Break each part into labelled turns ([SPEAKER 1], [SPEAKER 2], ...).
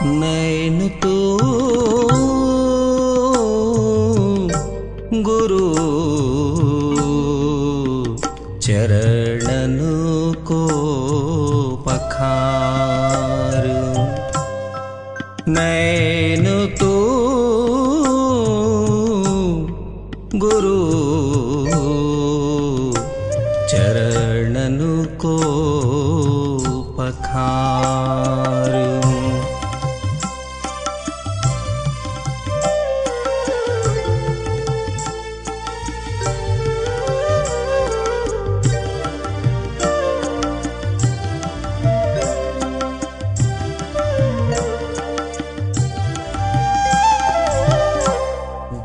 [SPEAKER 1] नैन तो गुरु चरणन को पखारू। नैन तो गुरु चरणन को पखारू।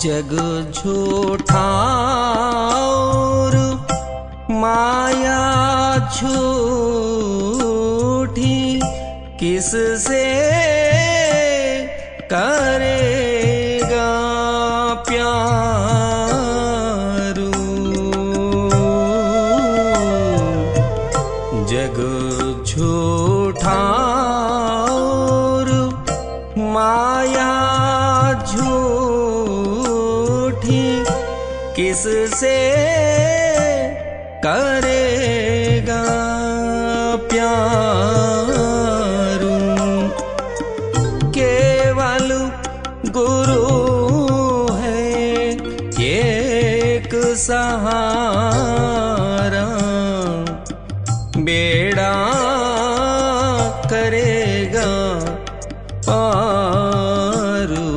[SPEAKER 1] जग झूठा और माया झूठी, किससे करेगा प्यारू। जग झूठा और माया झूठी, किससे करेगा प्यारू। केवल गुरु है एक सहारा, बेड़ा करेगा पारू।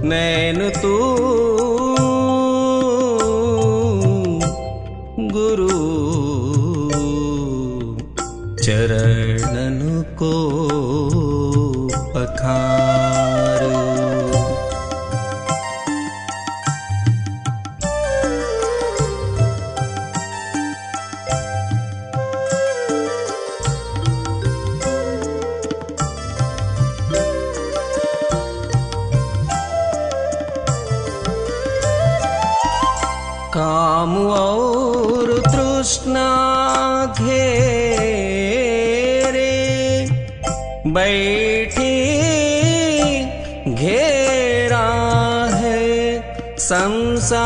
[SPEAKER 1] नैन तू गुरु चरणन को पखारू। काम और तृष्णा घेरे बैठी, घेरा है संसार।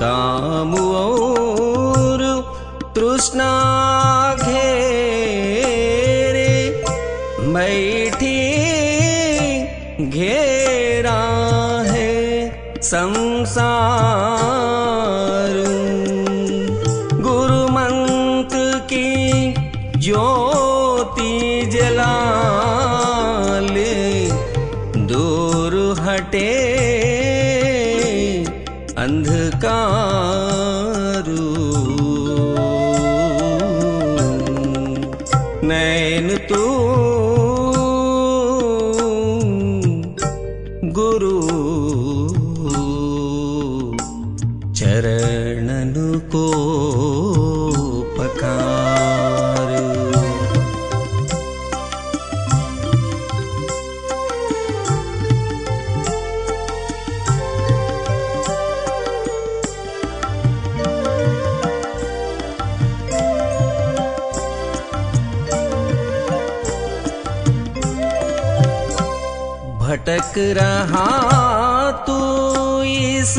[SPEAKER 1] काम और तृष्णा घेरे बैठी, घेरा है संसार। गुरु मंत्र की ज्योति जला ले, दूर हटे अंधकार। नैन तू गुरु चरणन को पखारू। भटक रहा तू इस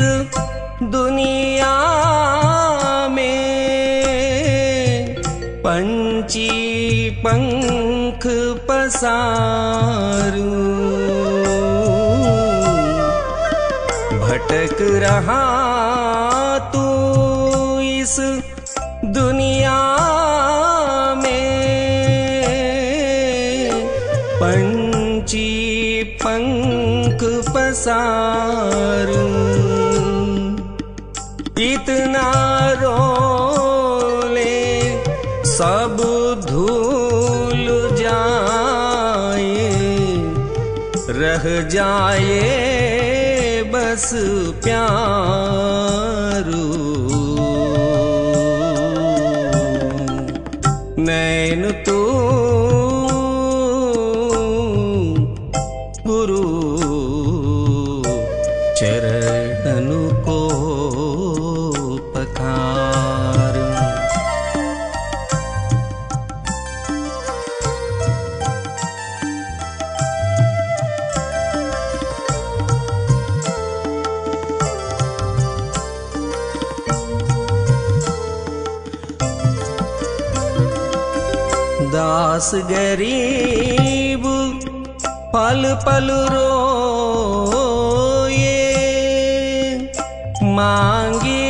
[SPEAKER 1] दुनिया में, पंछी पंख पसारू। भटक रहा तू इस दुनिया में, पंछी पंख पसारू। इतना रोले सब धूल जाए, रह जाए बस प्यारू। नैन तू गुरु चरणन को पखारू। दास गरीब पल पल रोए, मांगे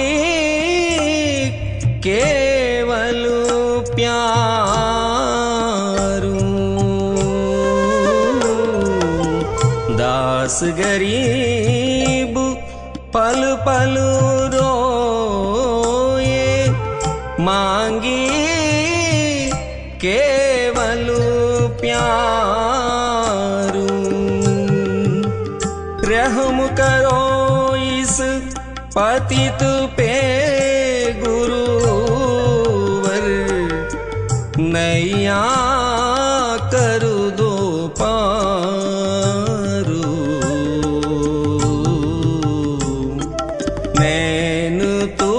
[SPEAKER 1] केवल प्यारू। दास गरीब पल पल रोए, मांगे केवल प्यारू। रहम करो इस पतित पे गुरुवर, नैया कर दो पारू। नैन तू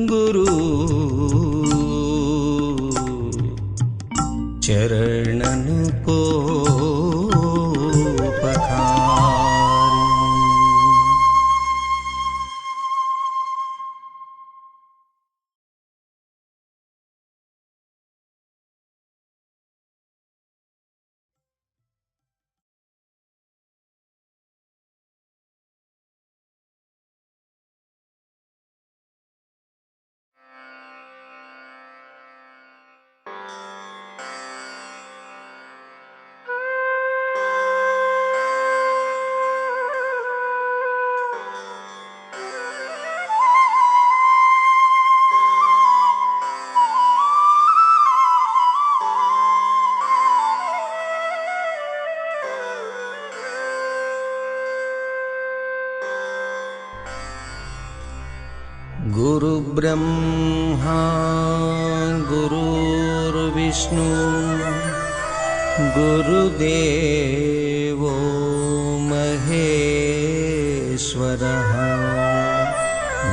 [SPEAKER 1] गुरु चरणन को पखारू। गुरु ब्रह्मा गुरुर्विष्णु गुरुदेवो महेश्वरः,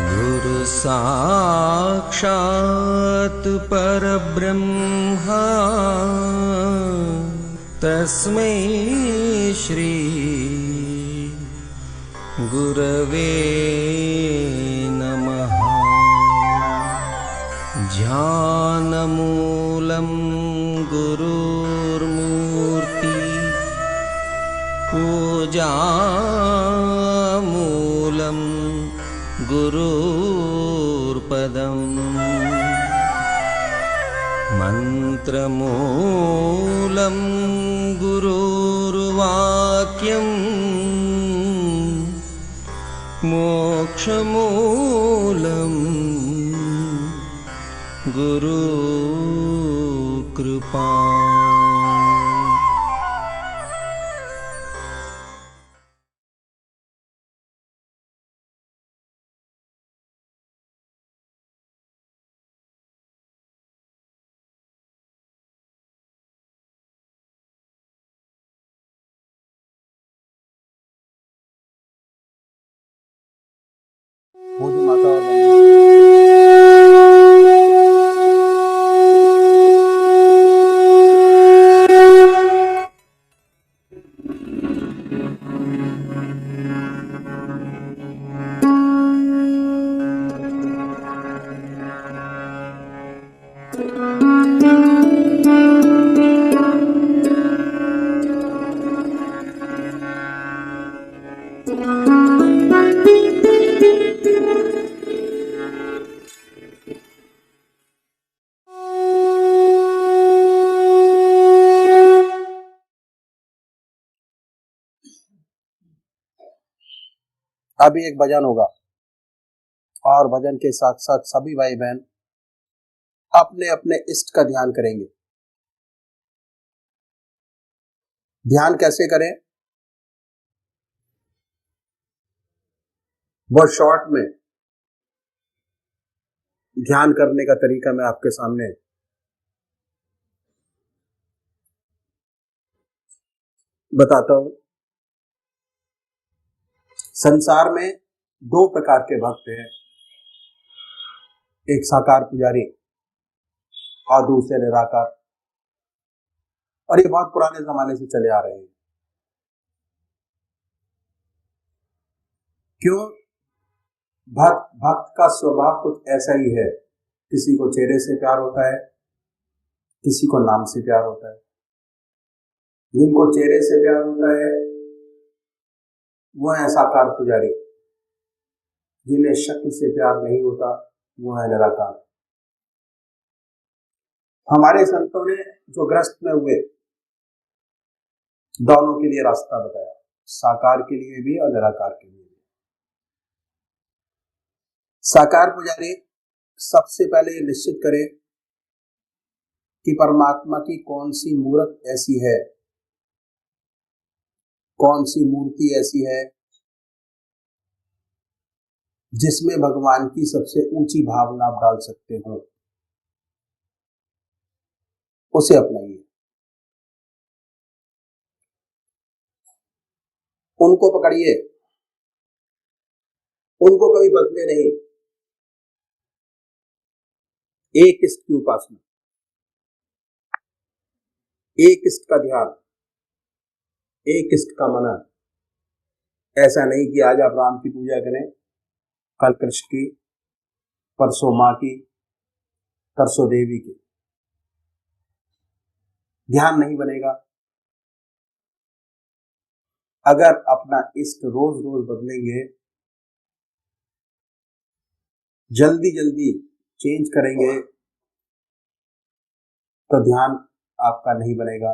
[SPEAKER 1] गुरु साक्षात् परब्रह्म तस्मै श्री गुरवे नमः। ध्यानमूलं गुरुर्मूर्ति, पूजामूलं गुरुर्पदम्, मन्त्रमूलं गुरुर्वाक्यम्, मोक्षमूलं गुरुकृपा।
[SPEAKER 2] पूज्य माता अभी एक भजन होगा और भजन के साथ साथ सभी भाई बहन अपने अपने इष्ट का ध्यान करेंगे। ध्यान कैसे करें, बहुत शॉर्ट में ध्यान करने का तरीका मैं आपके सामने बताता हूं। संसार में दो प्रकार के भक्त हैं, एक साकार पुजारी और दूसरे निराकार, और ये बहुत पुराने जमाने से चले आ रहे हैं। क्यों? भक्त का स्वभाव कुछ ऐसा ही है किसी को चेहरे से प्यार होता है, किसी को नाम से प्यार होता है। जिनको चेहरे से प्यार होता है वो है साकार पुजारी, जिन्हें शक्ल से प्यार नहीं होता वो है निराकार। हमारे संतों ने जो ग्रस्त में हुए दोनों के लिए रास्ता बताया, साकार के लिए भी और निराकार के लिए भी। साकार पुजारी सबसे पहले निश्चित करे कि परमात्मा की कौन सी मूर्त ऐसी है, कौन सी मूर्ति ऐसी है जिसमें भगवान की सबसे ऊंची भावना आप डाल सकते हो, उसे अपनाइए। उनको पकड़िए, उनको कभी बदले नहीं। एक इष्ट की उपासना, एक इष्ट का ध्यान, एक इष्ट का मनन। ऐसा नहीं कि आज आप राम की पूजा करें, कल कृष्ण की, परसों माँ की, तरसों देवी की। ध्यान नहीं बनेगा। अगर अपना इष्ट रोज रोज बदलेंगे, जल्दी जल्दी चेंज करेंगे, तो ध्यान आपका नहीं बनेगा।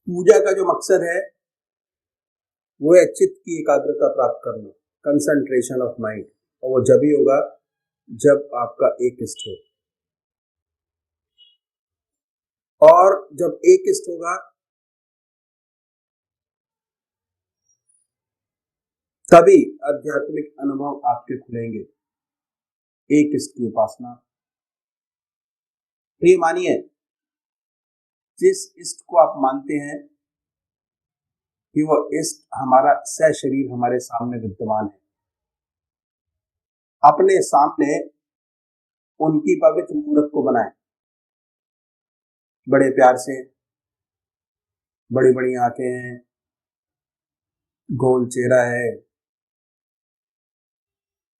[SPEAKER 2] पूजा का जो मकसद है वो है चित्त की एकाग्रता प्राप्त करना, कंसंट्रेशन ऑफ माइंड। और वो जब ही होगा जब आपका एक इष्ट हो। और जब एक इष्ट होगा तभी आध्यात्मिक अनुभव आपके खुलेंगे। एक इष्ट की उपासना। तो ये मानिए, जिस इष्ट को आप मानते हैं कि वो इष्ट हमारा सशरीर हमारे सामने विद्यमान है, अपने सामने उनकी पवित्र मूर्त को बनाएं। बड़े प्यार से, बड़ी बड़ी आंखें हैं, गोल चेहरा है,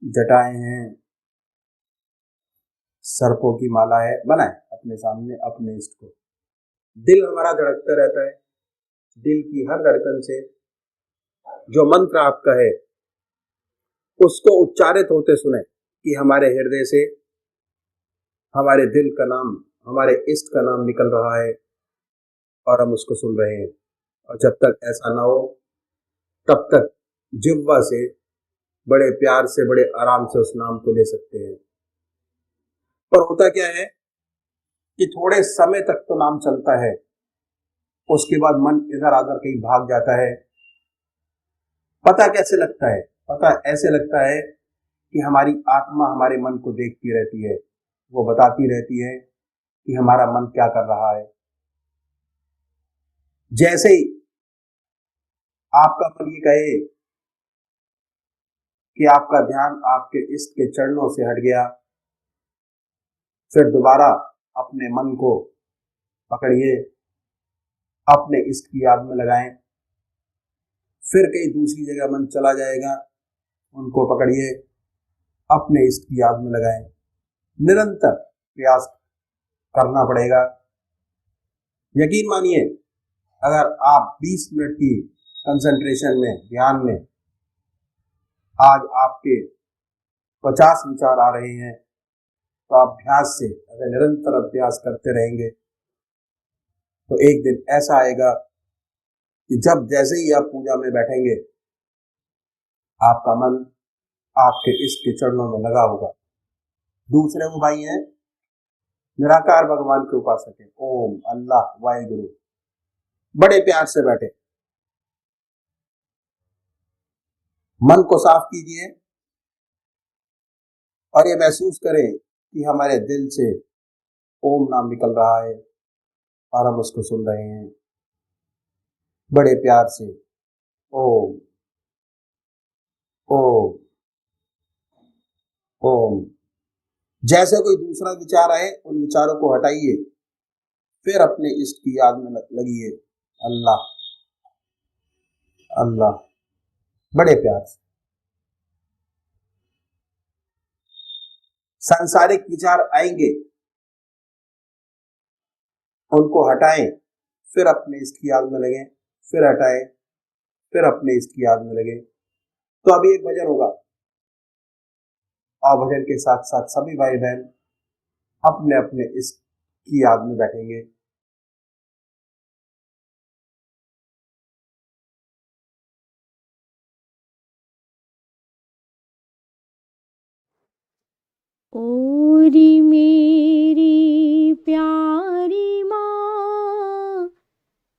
[SPEAKER 2] जटाएं हैं, सर्पों की माला है, बनाएं अपने सामने अपने इष्ट को। दिल हमारा धड़कता रहता है, दिल की हर धड़कन से जो मंत्र आपका है उसको उच्चारित होते सुने कि हमारे हृदय से हमारे दिल का नाम, हमारे इष्ट का नाम निकल रहा है और हम उसको सुन रहे हैं। और जब तक ऐसा ना हो तब तक जिह्वा से बड़े प्यार से, बड़े आराम से उस नाम को ले सकते हैं। पर होता क्या है कि थोड़े समय तक तो नाम चलता है, उसके बाद मन इधर आधर कहीं भाग जाता है। पता कैसे लगता है? पता ऐसे लगता है कि हमारी आत्मा हमारे मन को देखती रहती है, वो बताती रहती है कि हमारा मन क्या कर रहा है। जैसे ही आपका मन ये कहे कि आपका ध्यान आपके इष्ट के चरणों से हट गया, फिर दोबारा अपने मन को पकड़िए, अपने इष्ट की याद में लगाएं। फिर कहीं दूसरी जगह मन चला जाएगा, उनको पकड़िए, अपने इष्ट की याद में लगाएं। निरंतर प्रयास करना पड़ेगा। यकीन मानिए, अगर आप 20 मिनट की कंसंट्रेशन में, ध्यान में, आज आपके 50 विचार आ रहे हैं, तो अभ्यास से, अगर निरंतर अभ्यास करते रहेंगे तो एक दिन ऐसा आएगा कि जब जैसे ही आप पूजा में बैठेंगे आपका मन आपके इष्ट के चरणों में लगा होगा। दूसरे वो भाई हैं निराकार भगवान के उपासक है, ओम, अल्लाह, वाहिगुरु, बड़े प्यार से बैठे, मन को साफ कीजिए और ये महसूस करें कि हमारे दिल से ओम नाम निकल रहा है और हम उसको सुन रहे हैं बड़े प्यार से। ओम ओम ओम। जैसे कोई दूसरा विचार आए उन विचारों को हटाइए, फिर अपने इष्ट की याद में लगिए, अल्लाह अल्लाह, बड़े प्यार से। सांसारिक विचार आएंगे, उनको हटाएं, फिर अपने इष्ट की याद में लगे, फिर हटाएं, फिर अपने इष्ट की याद में लगे। तो अभी एक भजन होगा और भजन के साथ साथ सभी भाई बहन अपने अपने इष्ट की याद में बैठेंगे।
[SPEAKER 3] ओरी मेरी प्यारी माँ,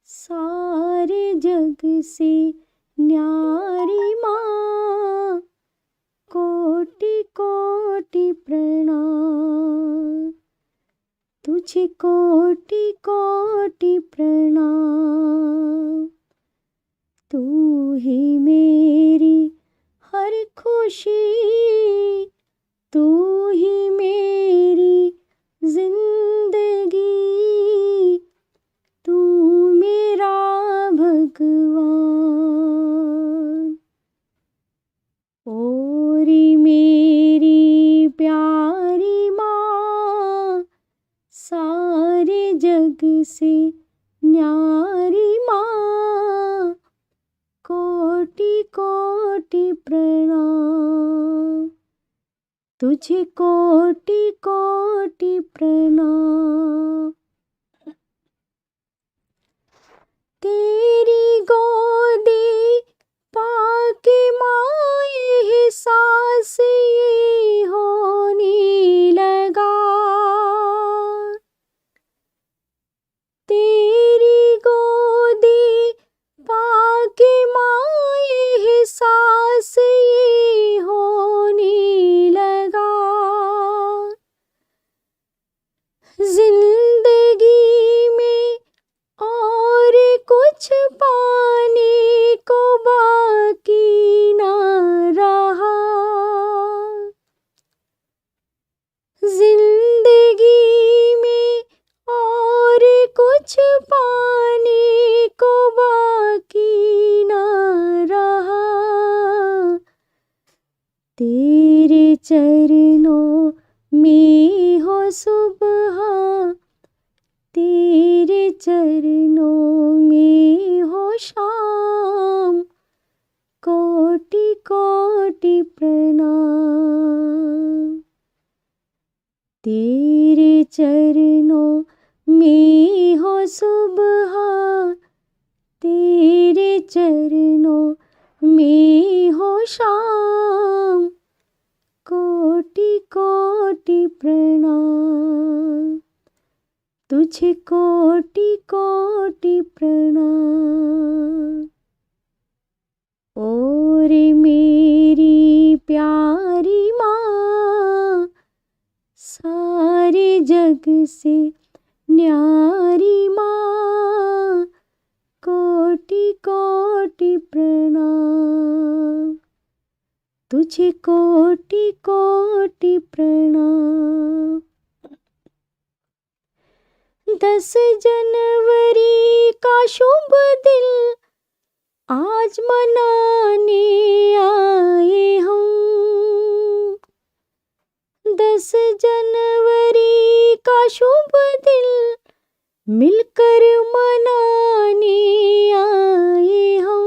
[SPEAKER 3] सारे जग से न्यारी माँ, कोटि कोटि प्रणाम, तुझे कोटि कोटि प्रणाम। तू ही मेरी हर खुशी, तू ही मेरी जिंदगी, तू मेरा भगवान। ओरी मेरी प्यारी माँ, सारे जग से न्यारी माँ, कोटि कोटि प्रणाम, तुझे कोटि कोटि प्रणाम। तेरी गोदी पाके माए एहसास ये होने लगा, तेरी गोदी पाके माए एहसास ये होने लगा। जिंदगी में और कुछ पाने को बाकी ना रहा, जिंदगी में और कुछ पाने को बाकी ना रहा। तेरे चरणों में हो सुबह, तेरे चरणों में हो शाम, कोटि कोटि प्रणाम। तेरे चरणों में हो सुबह, तेरे चरणों में हो शाम, कोटि कोटि प्रणाम, तुझे कोटि कोटि प्रणाम। और मेरी प्यारी माँ, सारे जग से न्यारी माँ, कोटि कोटि प्रणाम, तुझे कोटि कोटि प्रणाम। 10 जनवरी का शुभ दिन आज मनाने आए हम, 10 जनवरी का शुभ दिन मिलकर मनाने आए हम।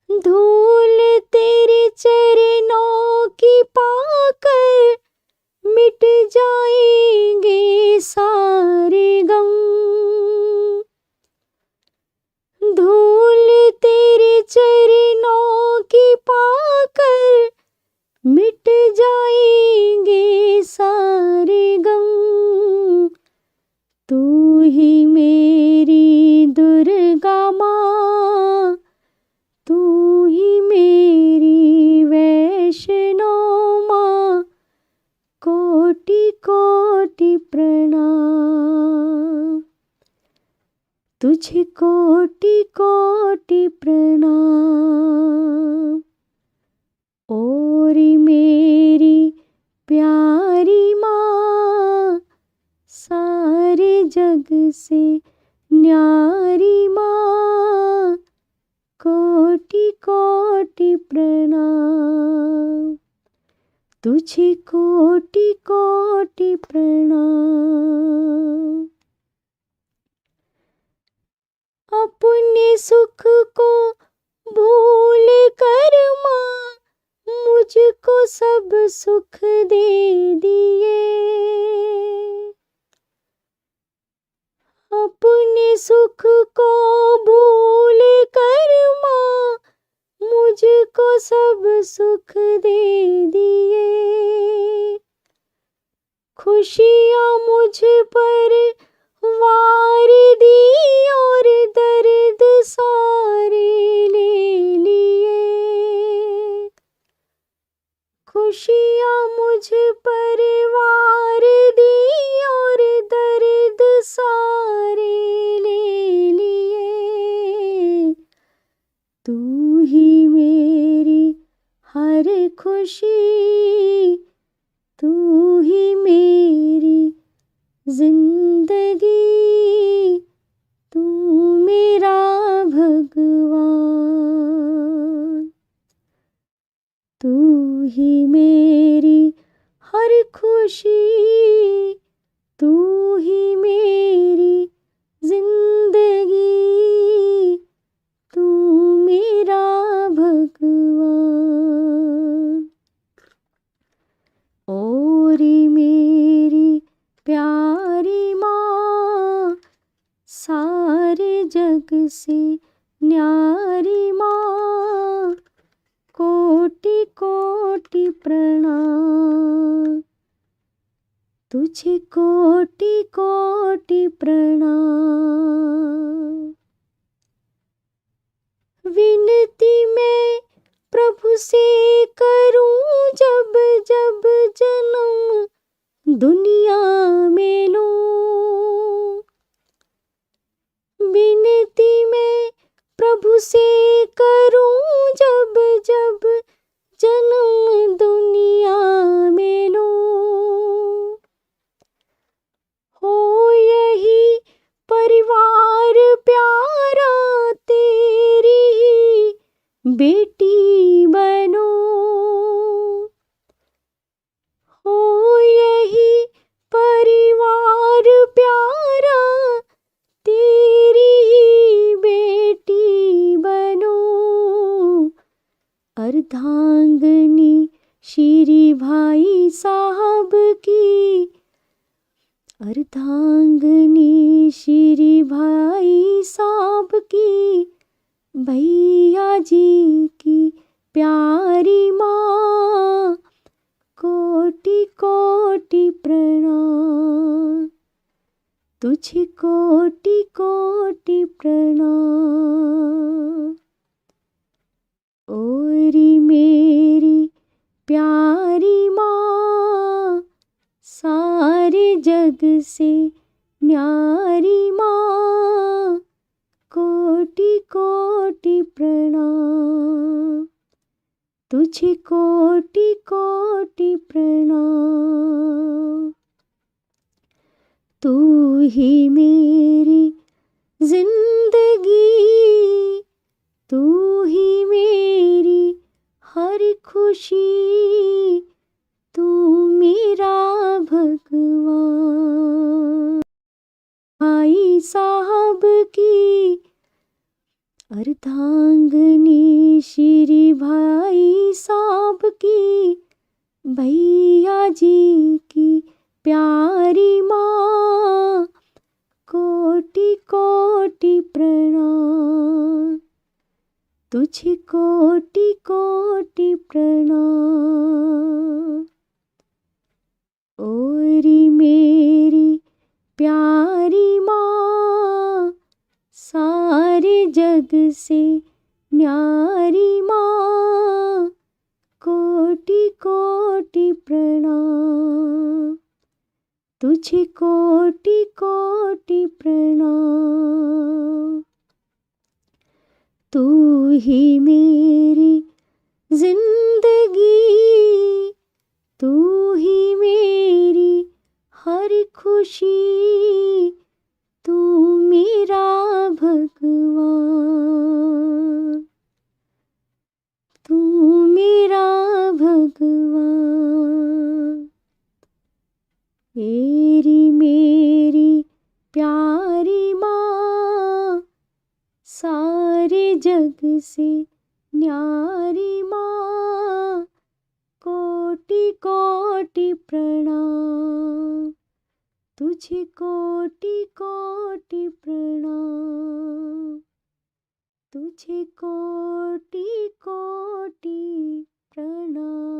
[SPEAKER 3] धूल तेरे चरणों की पाकर मिट जाएंगे सारे गम, धूल तेरे चरणों की पाकर मिट जाएंगे सारे गम। तू ही मेरी दुर्गा माँ, तू ही मेरी वैष्णो माँ, कोटि कोटि प्रणाम, तुझे कोटि कोटि प्रणाम। और मेरी प्यारी माँ, सारे जग से न्यारी माँ, कोटि कोटि प्रणाम, तुझे कोटि कोटि प्रणाम। अपने सुख को भूल कर माँ मुझको सब सुख दे दिए। अपने सुख को भूल कर माँ मुझको सब सुख दे दिए। खुशियाँ मुझ पर वार दी और दर्द सारे ले लिए। खुशियाँ मुझ पर वार दी और दर्द सारे ले लिए। तू ही मेरी हर खुशी, तू ही मेरी जिंदगी, तू मेरा भगवान। तू ही मेरी हर खुशी, तू ही मेरी जिंदगी, तू मेरा भगवान। और मेरी प्यारी माँ, सारे जग से न्यारी माँ, कोटि कोटि प्रणाम। तुझे कोटि कोटि प्रणाम। विनती मैं प्रभु से करूं जब जब जन्म दुनिया में लूं। विनती मैं प्रभु से करूं जब जब जन्म दुनिया में लूं। हो यही परिवार प्यारा, तेरी ही बेटी बनो। हो यही परिवार प्यारा, तेरी ही बेटी बनो। अर्धांगनी श्री भाई साहब की, अर्धांगनी श्री भाई साहब की, भैया जी की प्यारी माँ, कोटि कोटि प्रणाम। तुझे कोटि कोटि प्रणाम। और मेरी प्यारी माँ, सारे जग से न्यारी माँ, कोटि कोटि प्रणाम। तुझे कोटि कोटि प्रणाम। तू ही मेरी जिंदगी, तू ही मेरी हर खुशी, तू मेरा भगवान। भाई साहब की, अर्धांगनी श्री भाई साहब की, भैया जी की प्यारी माँ, कोटि कोटि प्रणाम। तुझे कोटि कोटि प्रणाम। और मेरी प्यारी माँ, सारे जग से न्यारी माँ, कोटि कोटि प्रणाम। तुझे कोटि कोटि प्रणाम। तू ही मेरी जिंदगी, तू ही मेरी हर खुशी, तू मेरा भगवान। तू मेरा भगवान। जग से न्यारी माँ, कोटि कोटि प्रणाम, तुझे कोटि कोटि प्रणाम, तुझे कोटि कोटि प्रणाम।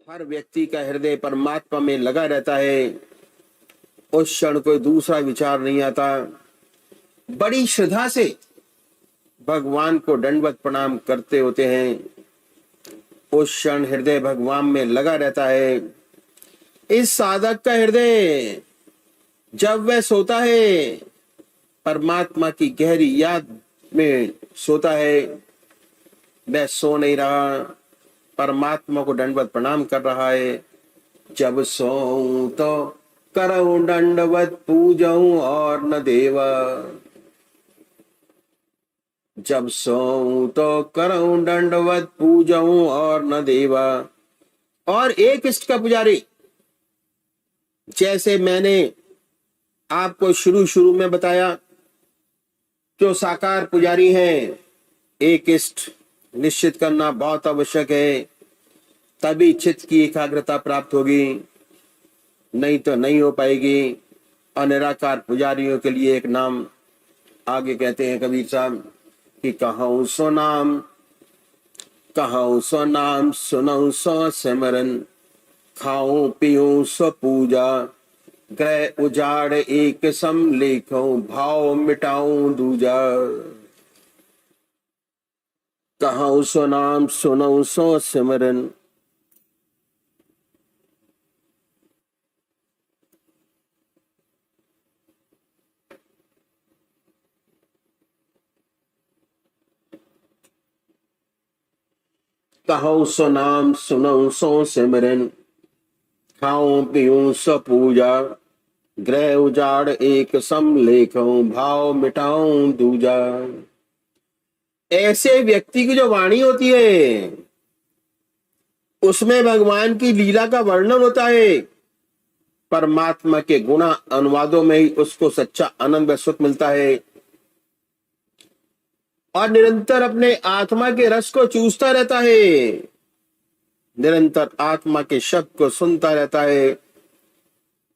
[SPEAKER 4] हर व्यक्ति का हृदय परमात्मा में लगा रहता है, उस क्षण कोई दूसरा विचार नहीं आता। बड़ी श्रद्धा से भगवान को दंडवत प्रणाम करते होते हैं, उस क्षण हृदय भगवान में लगा रहता है। इस साधक का हृदय जब वह सोता है, परमात्मा की गहरी याद में सोता है। वह सो नहीं रहा, परमात्मा को दंडवत प्रणाम कर रहा है। जब सोऊं तो करऊं दंडवत पूजऊं और न देवा, जब सोऊं तो करऊं दंडवत पूजऊं और न देवा। और एक इष्ट का पुजारी, जैसे मैंने आपको शुरू में बताया, जो साकार पुजारी हैं, एक इष्ट निश्चित करना बहुत आवश्यक है, तभी चित्त की एकाग्रता प्राप्त होगी, नहीं तो नहीं हो पाएगी। और निराकार पुजारियों के लिए एक नाम आगे कहते हैं कबीर साहब कि कहूं सो नाम, कहूं सो नाम, सुनऊं सो सिमरन, खाऊं पीऊं सो पूजा, ग्रह उजाड़ एक सम लेखूं, भाव मिटाऊं दूजा। कहूं सो नाम, सुनऊं सो सिमरन, कहूं सो नाम, सुनऊं सो सिमरन, खाऊं पीऊं सो पूजा, ग्रह उजाड़ एक सम लेखूं, भाव मिटाऊं दूजा। ऐसे व्यक्ति की जो वाणी होती है, उसमें भगवान की लीला का वर्णन होता है। परमात्मा के गुणा अनुवादों में ही उसको सच्चा आनंद व सुख मिलता है, और निरंतर अपने आत्मा के रस को चूसता रहता है, निरंतर आत्मा के शब्द को सुनता रहता है।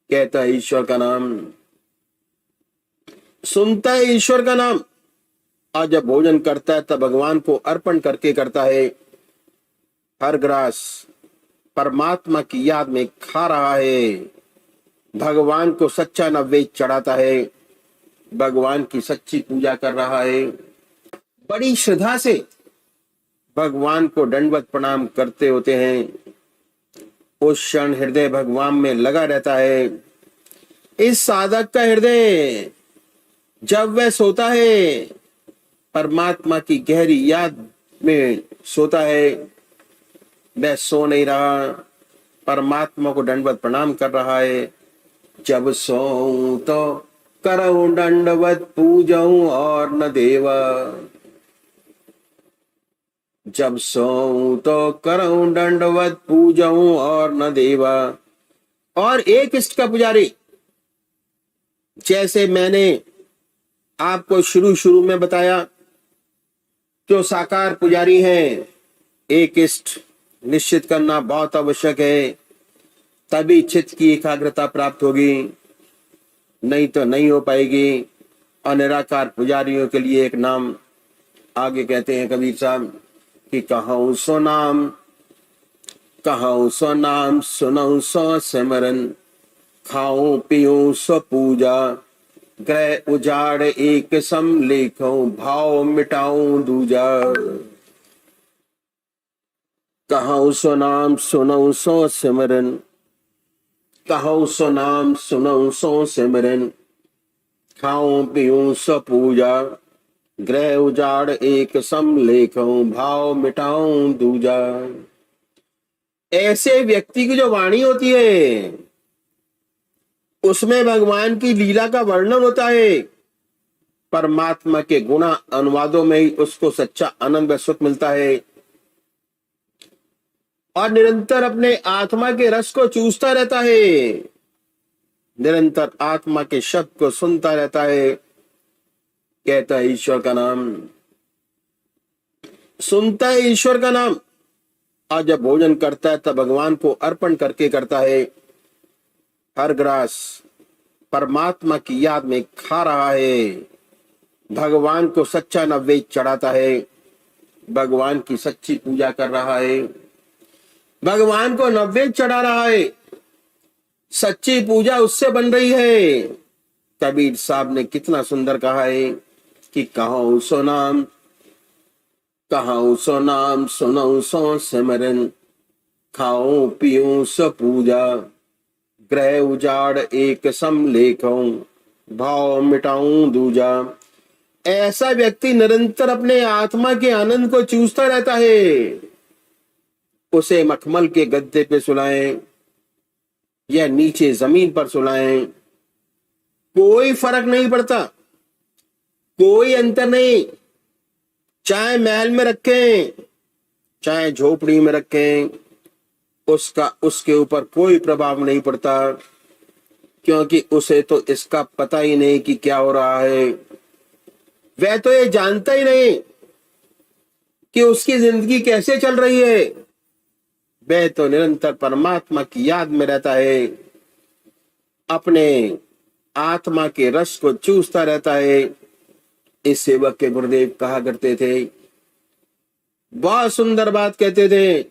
[SPEAKER 4] कहता है ईश्वर का नाम, सुनता है ईश्वर का नाम, और जब भोजन करता है तब भगवान को अर्पण करके करता है। हर ग्रास परमात्मा की याद में खा रहा है, भगवान को सच्चा नैवेद्य चढ़ाता है, भगवान की सच्ची पूजा कर रहा है। बड़ी श्रद्धा से भगवान को दंडवत प्रणाम करते होते हैं, उस क्षण हृदय भगवान में लगा रहता है। इस साधक का हृदय जब वह सोता है, परमात्मा की गहरी याद में सोता है। वह सो नहीं रहा, परमात्मा को दंडवत प्रणाम कर रहा है। जब सोऊं तो करऊं दंडवत पूजऊं और न देवा, जब सोऊं तो करऊं दंडवत पूजऊं और न देवा। और एक इष्ट का पुजारी, जैसे मैंने आपको शुरू में बताया, जो साकार पुजारी हैं, एक इष्ट निश्चित करना बहुत आवश्यक है, तभी चित्त की एकाग्रता प्राप्त होगी, नहीं तो नहीं हो पाएगी। और निराकार पुजारियों के लिए एक नाम आगे कहते हैं कबीर साहब कि कहूं सो नाम, कहूं सो नाम, सुनऊं सो सिमरन, खाऊं पीऊं सो पूजा, ग्रह उजाड़ एक सम लेखूं, भाव मिटाऊं दूजा। कहूं सो नाम, सुनऊं सो सिमरन, कहूं सो नाम, सुनऊं सो सिमरन, खाऊं पीऊं सो पूजा, ग्रह उजाड़ एक सम लेखूं, भाव मिटाऊं दूजा। ऐसे व्यक्ति की जो वाणी होती है, उसमें भगवान की लीला का वर्णन होता है। परमात्मा के गुणा अनुवादों में ही उसको सच्चा आनंद व सुख मिलता है, और निरंतर अपने आत्मा के रस को चूसता रहता है, निरंतर आत्मा के शब्द को सुनता रहता है। कहता है ईश्वर का नाम, सुनता है ईश्वर का नाम, और जब भोजन करता है तब भगवान को अर्पण करके करता है। हर ग्रास परमात्मा की याद में खा रहा है, भगवान को सच्चा नैवेद्य चढ़ाता है, भगवान की सच्ची पूजा कर रहा है। भगवान को नैवेद्य चढ़ा रहा है, सच्ची पूजा उससे बन रही है। कबीर साहब ने कितना सुंदर कहा है कि कहां सो नाम, कहां सो नाम, सुनो सो सिमरन, खाऊं पीऊं सो पूजा, ग्रह उजाड़ एक सम लेखूं, भाव मिटाऊं दूजा। ऐसा व्यक्ति निरंतर अपने आत्मा के आनंद को चूसता रहता है। उसे मखमल के गद्दे पे सुलाएं या नीचे जमीन पर सुलाएं, कोई फर्क नहीं पड़ता, कोई अंतर नहीं। चाहे महल में रखें, चाहे झोपड़ी में रखें, उसका उसके ऊपर कोई प्रभाव नहीं पड़ता, क्योंकि उसे तो इसका पता ही नहीं कि क्या हो रहा है। वह तो ये जानता ही नहीं कि उसकी जिंदगी कैसे चल रही है। वह तो निरंतर परमात्मा की याद में रहता है, अपने आत्मा के रस को चूसता रहता है। इस सेवक के गुरुदेव कहा करते थे, बहुत सुंदर बात कहते थे।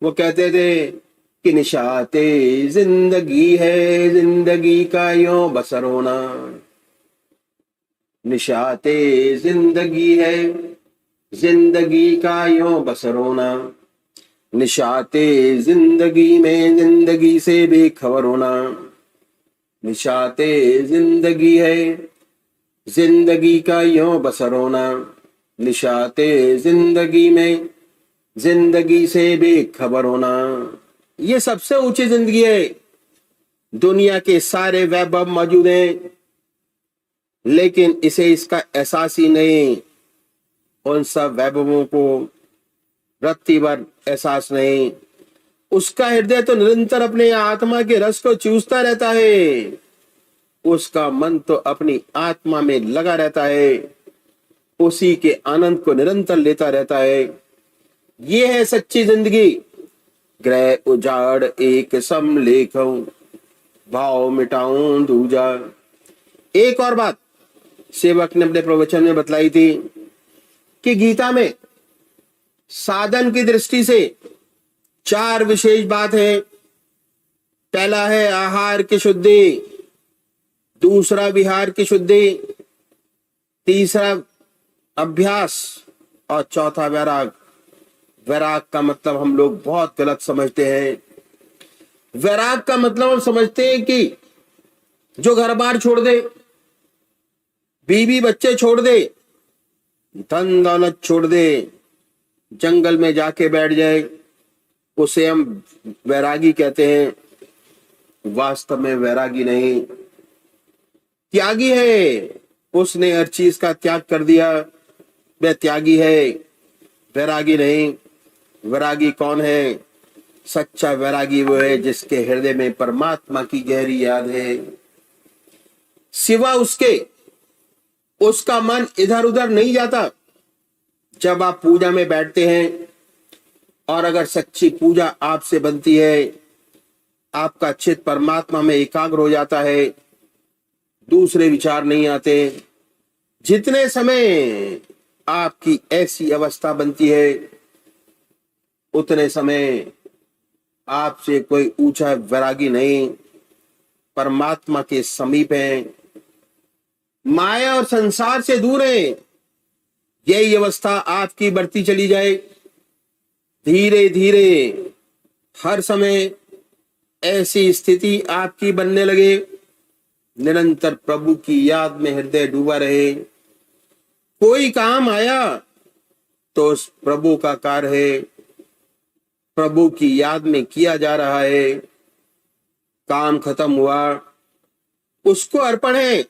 [SPEAKER 4] वो कहते थे कि निशाते जिंदगी है, जिंदगी का यूं बसर होना। निशाते जिंदगी है, जिंदगी का यूं बसर होना। निशाते जिंदगी में जिंदगी से बेखबर होना। निशाते जिंदगी है, जिंदगी का यूं बसर होना। निशाते जिंदगी में जिंदगी से बेखबर होना। ये सबसे ऊंची जिंदगी है। दुनिया के सारे वैभव मौजूद हैं, लेकिन इसे इसका एहसास ही नहीं। उन सब वैभवों को रत्ती भर एहसास नहीं। उसका हृदय तो निरंतर अपने आत्मा के रस को चूसता रहता है। उसका मन तो अपनी आत्मा में लगा रहता है, उसी के आनंद को निरंतर लेता रहता है। ये है सच्ची जिंदगी। ग्रह उजाड़ एक सम लेखूं, भाव मिटाऊं दूजा। एक और बात सेवक ने अपने प्रवचन में बतलाई थी कि गीता में साधन की दृष्टि से 4 विशेष बात है। पहला है आहार की शुद्धि, दूसरा विहार की शुद्धि, तीसरा अभ्यास और चौथा वैराग। वैराग का मतलब हम लोग बहुत गलत समझते हैं। वैराग का मतलब हम समझते हैं कि जो घर बार छोड़ दे, बीवी बच्चे छोड़ दे, धन दौलत छोड़ दे, जंगल में जाके बैठ जाए, उसे हम वैरागी कहते हैं। वास्तव में वैरागी नहीं, त्यागी है। उसने हर चीज का त्याग कर दिया, वह त्यागी है, वैरागी नहीं। वैरागी कौन है? सच्चा वैरागी वो है जिसके हृदय में परमात्मा की गहरी याद है। सिवा उसके उसका मन इधर उधर नहीं जाता। जब आप पूजा में बैठते हैं और अगर सच्ची पूजा आपसे बनती है, आपका चित्त परमात्मा में एकाग्र हो जाता है, दूसरे विचार नहीं आते। जितने समय आपकी ऐसी अवस्था बनती है, उतने समय आपसे कोई ऊंचा वैरागी नहीं, परमात्मा के समीप है, माया और संसार से दूर है। यही अवस्था आपकी बढ़ती चली जाए, धीरे धीरे हर समय ऐसी स्थिति आपकी बनने लगे। निरंतर प्रभु की याद में हृदय डूबा रहे। कोई काम आया तो उस प्रभु का कार्य है, प्रभु की याद में किया जा रहा है। काम खत्म हुआ, उसको अर्पण है,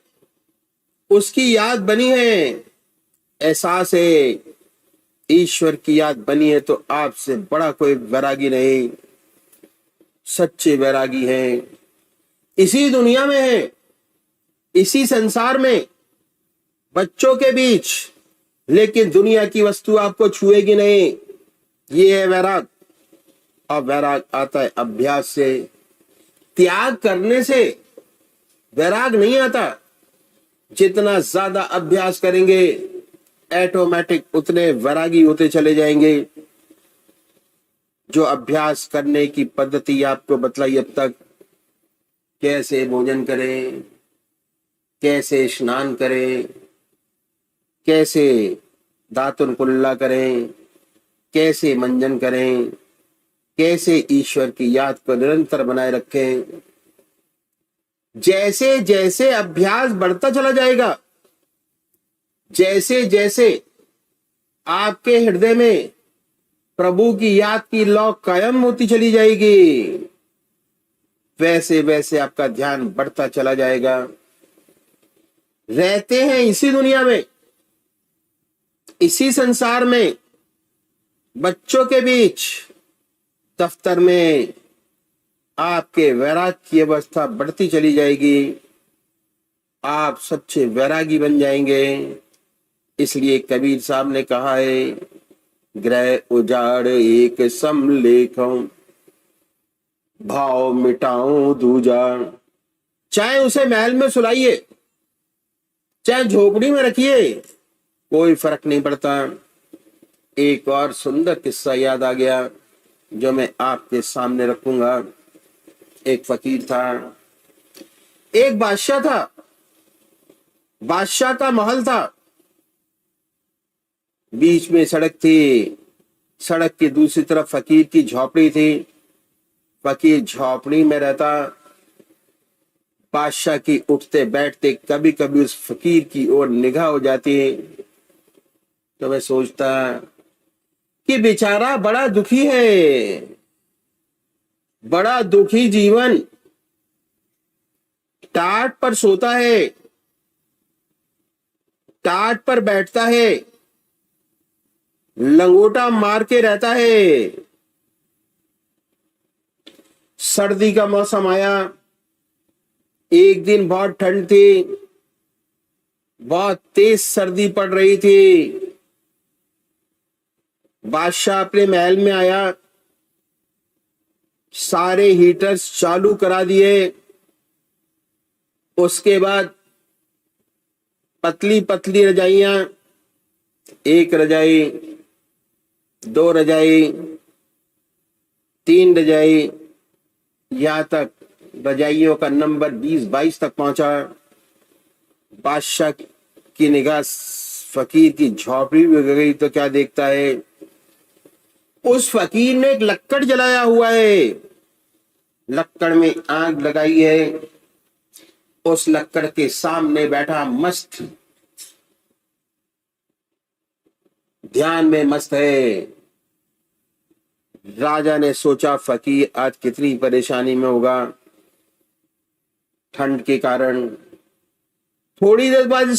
[SPEAKER 4] उसकी याद बनी है, एहसास है, ईश्वर की याद बनी है, तो आपसे बड़ा कोई वैरागी नहीं। सच्चे वैरागी हैं, इसी दुनिया में है, इसी संसार में, बच्चों के बीच, लेकिन दुनिया की वस्तु आपको छुएगी नहीं। ये है वैराग। और वैराग आता है अभ्यास से। त्याग करने से वैराग नहीं आता। जितना ज्यादा अभ्यास करेंगे, ऑटोमेटिक उतने वैरागी होते चले जाएंगे। जो अभ्यास करने की पद्धति आपको बतलाई अब तक, कैसे भोजन करें, कैसे स्नान करें, कैसे दातुन कुल्ला करें, कैसे मंजन करें, कैसे ईश्वर की याद को निरंतर बनाए रखें, जैसे जैसे अभ्यास बढ़ता चला जाएगा, जैसे जैसे आपके हृदय में प्रभु की याद की लौ कायम होती चली जाएगी, वैसे वैसे आपका ध्यान बढ़ता चला जाएगा। रहते हैं इसी दुनिया में, इसी संसार में, बच्चों के बीच, दफ्तर में, आपके वैराग की अवस्था बढ़ती चली जाएगी, आप सच्चे वैरागी बन जाएंगे। इसलिए कबीर साहब ने कहा है, ग्रह उजाड़ एक समलेखों, भाव मिटाऊं दूजा। चाहे उसे महल में सुलाइए, चाहे झोपड़ी में रखिए, कोई फर्क नहीं पड़ता। एक और सुंदर किस्सा याद आ गया जो मैं आपके सामने रखूंगा। एक फकीर था, एक बादशाह था, बादशाह का महल था, बीच में सड़क थी, सड़क की दूसरी तरफ फकीर की झोपड़ी थी। फकीर झोपड़ी में रहता, बादशाह की उठते बैठते कभी कभी उस फकीर की ओर निगाह हो जाती। तो मैं सोचता कि बेचारा बड़ा दुखी है, बड़ा दुखी जीवन, टाट पर सोता है, टाट पर बैठता है, लंगोटा मार के रहता है। सर्दी का मौसम आया, एक दिन बहुत ठंड थी, बहुत तेज सर्दी पड़ रही थी। बादशाह अपने महल में आया, सारे हीटर्स चालू करा दिए। उसके बाद पतली पतली रजाइयां, एक रजाई, दो रजाई, तीन रजाई, यहां तक रजाइयों का नंबर 20-22 तक पहुंचा। बादशाह की निगाह फकीर की झोपड़ी में गई तो क्या देखता है, उस फकीर ने एक लक्कड़ जलाया हुआ है, लक्कड़ में आग लगाई है, उस लक्कड़ के सामने बैठा मस्त, ध्यान में मस्त है। राजा ने सोचा फकीर आज कितनी परेशानी में होगा ठंड के कारण। थोड़ी देर बाद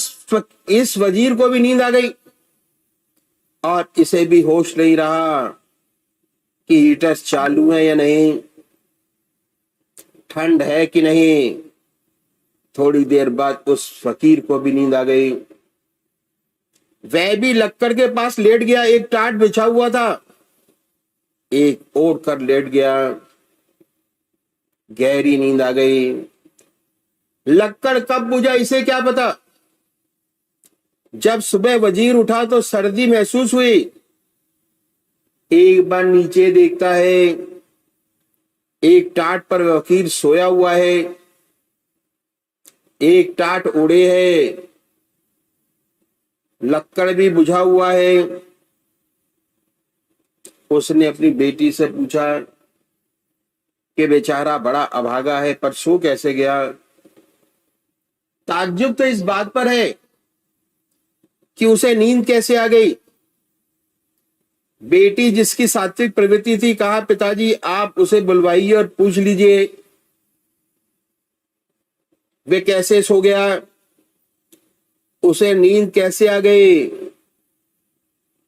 [SPEAKER 4] इस वजीर को भी नींद आ गई और इसे भी होश नहीं रहा कि हीटर्स चालू है या नहीं, ठंड है कि नहीं। थोड़ी देर बाद उस फकीर को भी नींद आ गई, वह भी लक्कड़ के पास लेट गया। एक टाट बिछा हुआ था, एक ओढ़ कर लेट गया, गहरी नींद आ गई। लक्कड़ कब बुझा इसे क्या पता। जब सुबह वजीर उठा तो सर्दी महसूस हुई। एक बार नीचे देखता है, एक टाट पर वकील सोया हुआ है, एक टाट उड़े है, लक्कड़ भी बुझा हुआ है। उसने अपनी बेटी से पूछा कि बेचारा बड़ा अभागा है, पर सो कैसे गया। ताज्जुब तो इस बात पर है कि उसे नींद कैसे आ गई। बेटी जिसकी सात्विक प्रवृत्ति थी, कहा पिताजी आप उसे बुलवाइए और पूछ लीजिए वे कैसे सो गया, उसे नींद कैसे आ गई,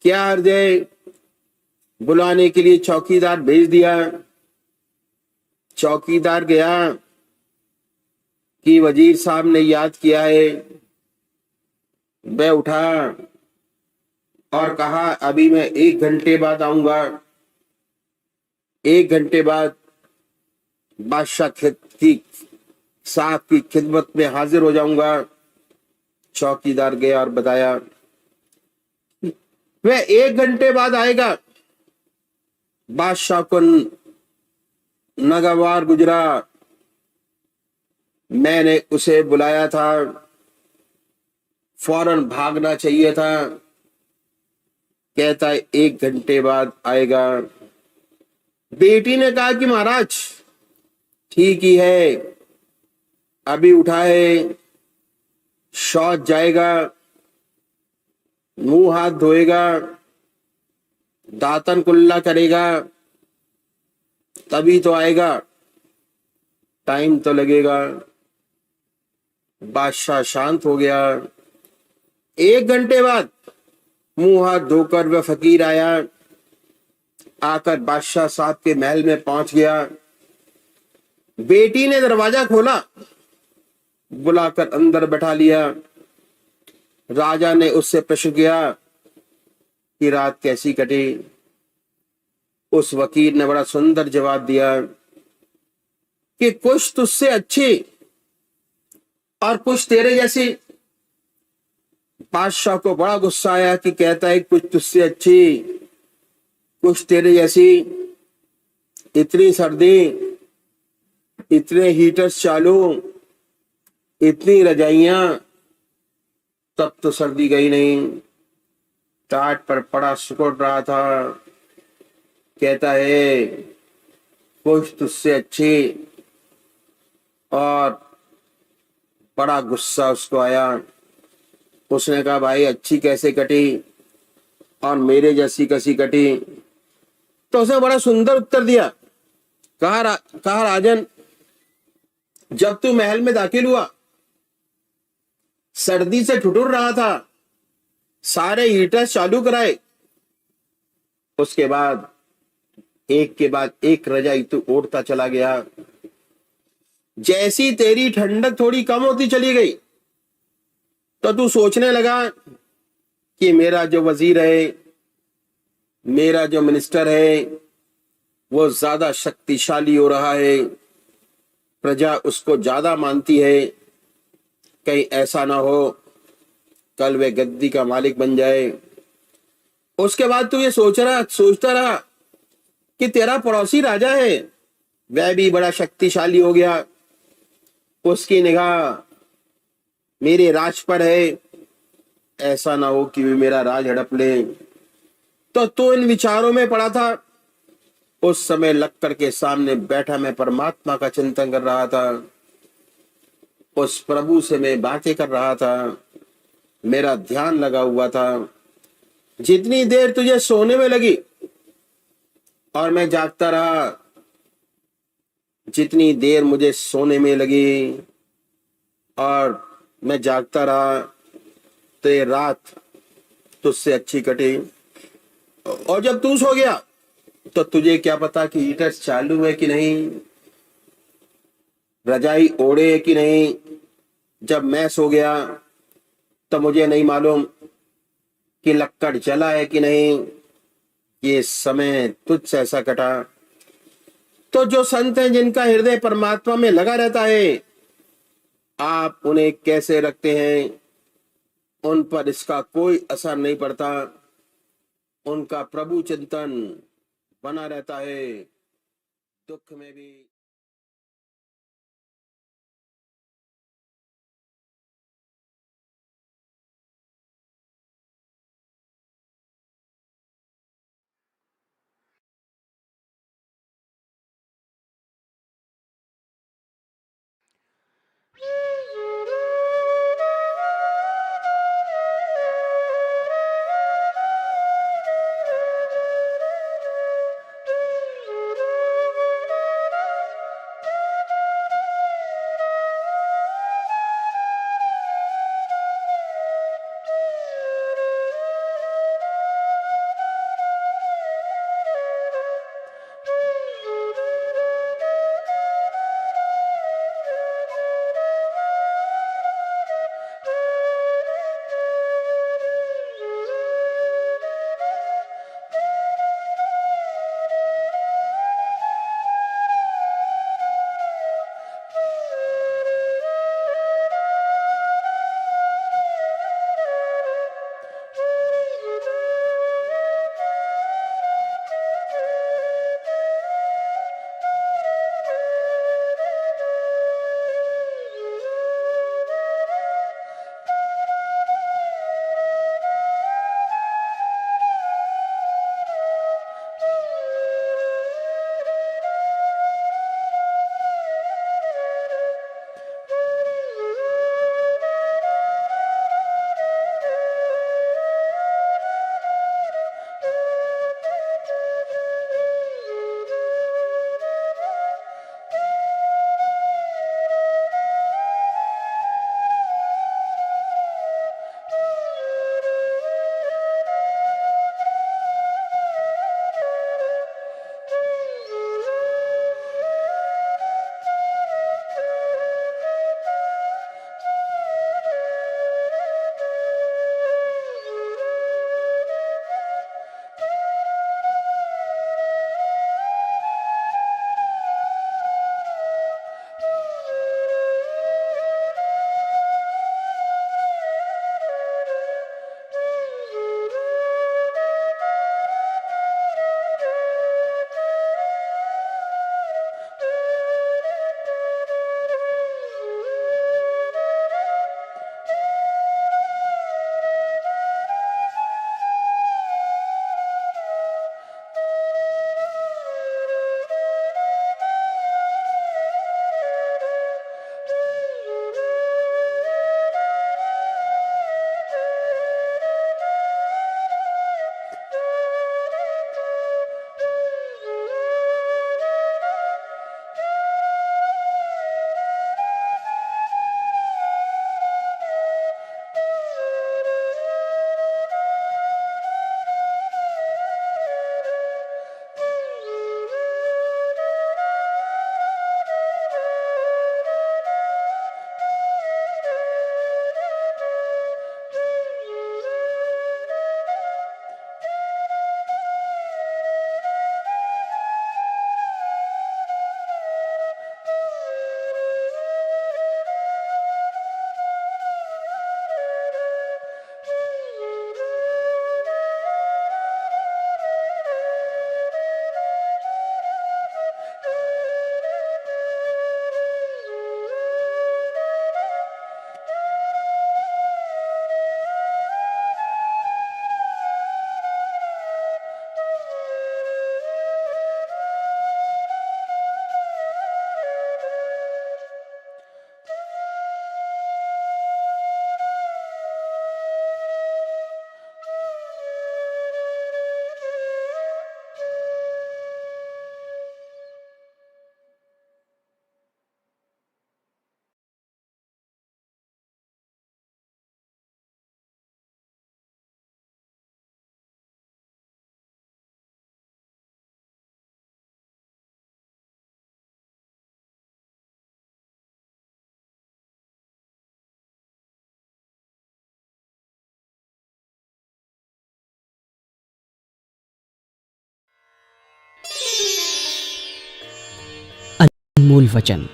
[SPEAKER 4] क्या हर्ज। बुलाने के लिए चौकीदार भेज दिया। चौकीदार गया कि वजीर साहब ने याद किया है। वह उठा और कहा अभी मैं 1 घंटे बाद आऊंगा। 1 घंटे बाद बादशाह की साहब की खिदमत में हाजिर हो जाऊंगा। चौकीदार गया और बताया वह 1 घंटे बाद आएगा। बादशाह को नागवार गुजरा। मैंने उसे बुलाया था, फौरन भागना चाहिए था। कहता है 1 घंटे बाद आएगा। बेटी ने कहा कि महाराज ठीक ही है, अभी उठा है, शौच जाएगा, मुंह हाथ धोएगा, दातन कुल्ला करेगा, तभी तो आएगा, टाइम तो लगेगा। बादशाह शांत हो गया। 1 घंटे बाद मुंह हाथ धोकर वह फकीर आया। आकर बादशाह साहब के महल में पहुंच गया। बेटी ने दरवाजा खोला, बुलाकर अंदर बैठा लिया। राजा ने उससे प्रश्न किया कि रात कैसी कटी। उस वकील ने बड़ा सुंदर जवाब दिया कि कुछ तुझसे अच्छी और कुछ तेरे जैसी। बादशाह को बड़ा गुस्सा आया कि कहता है कुछ तुझसे अच्छी कुछ तेरे जैसी। इतनी सर्दी, इतने हीटर्स चालू, इतनी रजाइयां, तब तो सर्दी गई नहीं। टाट पर पड़ा सुकड़ रहा था। कहता है कुछ तुझसे अच्छी, और बड़ा गुस्सा उसको आया। उसने कहा भाई अच्छी कैसे कटी और मेरे जैसी कैसी कटी। तो उसने बड़ा सुंदर उत्तर दिया। कहा राजन, जब तू महल में दाखिल हुआ, सर्दी से ठुठुर रहा था, सारे हीटर चालू कराए, उसके बाद एक के बाद एक रजाई तू ओढ़ता चला गया। जैसी तेरी ठंडक थोड़ी कम होती चली गई तो तू सोचने लगा कि मेरा जो वजीर है, मेरा जो मिनिस्टर है, वो ज्यादा शक्तिशाली हो रहा है, प्रजा उसको ज्यादा मानती है। कहीं ऐसा ना हो कल वे गद्दी का मालिक बन जाए। उसके बाद तू ये सोचता रहा कि तेरा पड़ोसी राजा है, वह भी बड़ा शक्तिशाली हो गया, उसकी निगाह मेरे राज पर है, ऐसा ना हो कि वे मेरा राज हड़प ले। तो तू इन विचारों में पड़ा था। उस समय लक्कड़ के सामने बैठा मैं परमात्मा का चिंतन कर रहा था। उस प्रभु से मैं बातें कर रहा था, मेरा ध्यान लगा हुआ था। जितनी देर तुझे सोने में लगी और मैं जागता रहा, जितनी देर मुझे सोने में लगी और मैं जागता रहा, तो ये रात तुझसे अच्छी कटी। और जब तू सो गया तो तुझे क्या पता कि हीटर चालू है कि नहीं, रजाई ओढ़े है कि नहीं। जब मैं सो गया तो मुझे नहीं मालूम कि लक्कड़ जला है कि नहीं। ये समय तुझसे ऐसा कटा। तो जो संत हैं जिनका हृदय परमात्मा में लगा रहता है, आप उन्हें कैसे रखते हैं, उन पर इसका कोई असर नहीं पड़ता। उनका प्रभु चिंतन बना रहता है, दुख में भी।
[SPEAKER 5] अनमोल वचन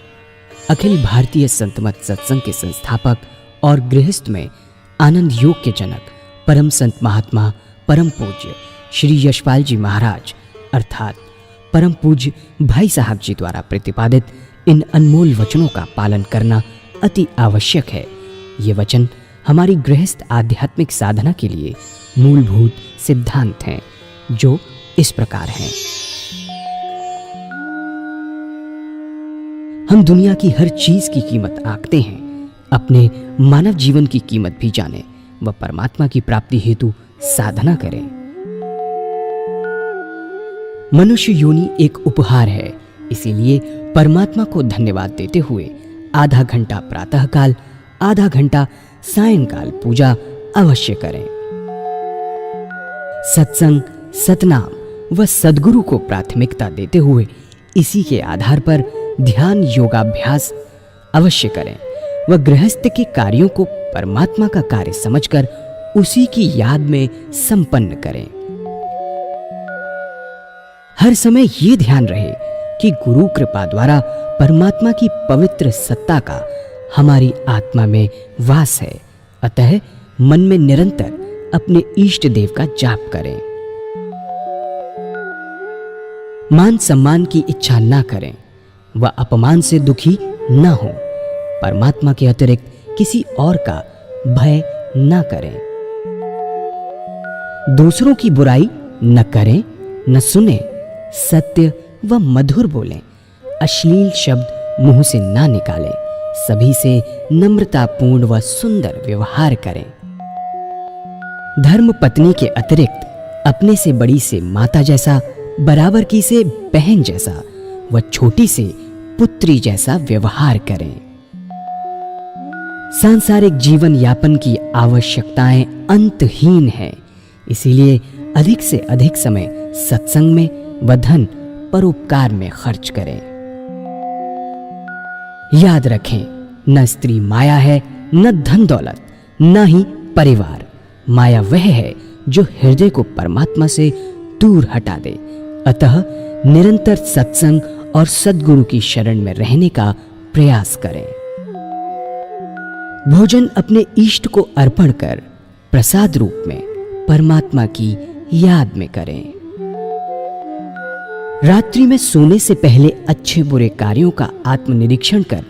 [SPEAKER 5] अखिल भारतीय संत मत सत्संग के संस्थापक और गृहस्थ में आनंद योग के जनक परम संत महात्मा परम पूज्य श्री यशपाल जी महाराज अर्थात परम पूज्य भाई साहब जी द्वारा प्रतिपादित इन अनमोल वचनों का पालन करना अति आवश्यक है। ये वचन हमारी गृहस्थ आध्यात्मिक साधना के लिए मूलभूत सिद्धांत हैं, जो इस प्रकार हैं। हम दुनिया की हर चीज की कीमत आंकते हैं, अपने मानव जीवन की कीमत भी जानें व परमात्मा की प्राप्ति हेतु साधना करें। मनुष्य योनि एक उपहार है, इसीलिए परमात्मा को धन्यवाद देते हुए आधा घंटा प्रातःकाल, आधा घंटा सायंकाल पूजा अवश्य करें। सत्संग, सतनाम व सद्गुरु को प्राथमिकता देते हुए इसी के आधार पर ध्यान योगाभ्यास अवश्य करें व गृहस्थ के कार्यों को परमात्मा का कार्य समझकर उसी की याद में संपन्न करें। हर समय ये ध्यान रहे कि गुरु कृपा द्वारा परमात्मा की पवित्र सत्ता का हमारी आत्मा में वास है, अतः मन में निरंतर अपने इष्ट देव का जाप करें। मान सम्मान की इच्छा ना करें व अपमान से दुखी ना हो। परमात्मा के अतिरिक्त किसी और का भय ना करें। दूसरों की बुराई न करें, न सुने, सत्य व मधुर बोलें, अश्लील शब्द मुंह से ना निकालें, सभी से नम्रतापूर्ण व सुंदर व्यवहार करें। धर्म पत्नी के अतिरिक्त अपने से बड़ी से माता जैसा, बराबर की से बहन जैसा व छोटी से पुत्री जैसा व्यवहार करें। सांसारिक जीवन यापन की आवश्यकताएं अंतहीन हैं, इसीलिए अधिक से अधिक समय सत्संग में व धन परोपकार में खर्च करें। याद रखें, न स्त्री माया है, न धन दौलत, न ही परिवार। माया वह है जो हृदय को परमात्मा से दूर हटा दे। अतः निरंतर सत्संग और सद्गुरु की शरण में रहने का प्रयास करें। भोजन अपने इष्ट को अर्पण कर प्रसाद रूप में परमात्मा की याद में करें। रात्रि में सोने से पहले अच्छे बुरे कार्यों का आत्मनिरीक्षण कर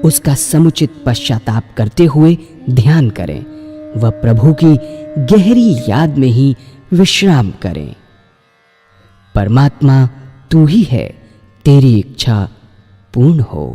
[SPEAKER 5] उसका समुचित पश्चाताप करते हुए ध्यान करें व प्रभु की गहरी याद में ही विश्राम करें। परमात्मा तू ही है, तेरी इच्छा पूर्ण हो।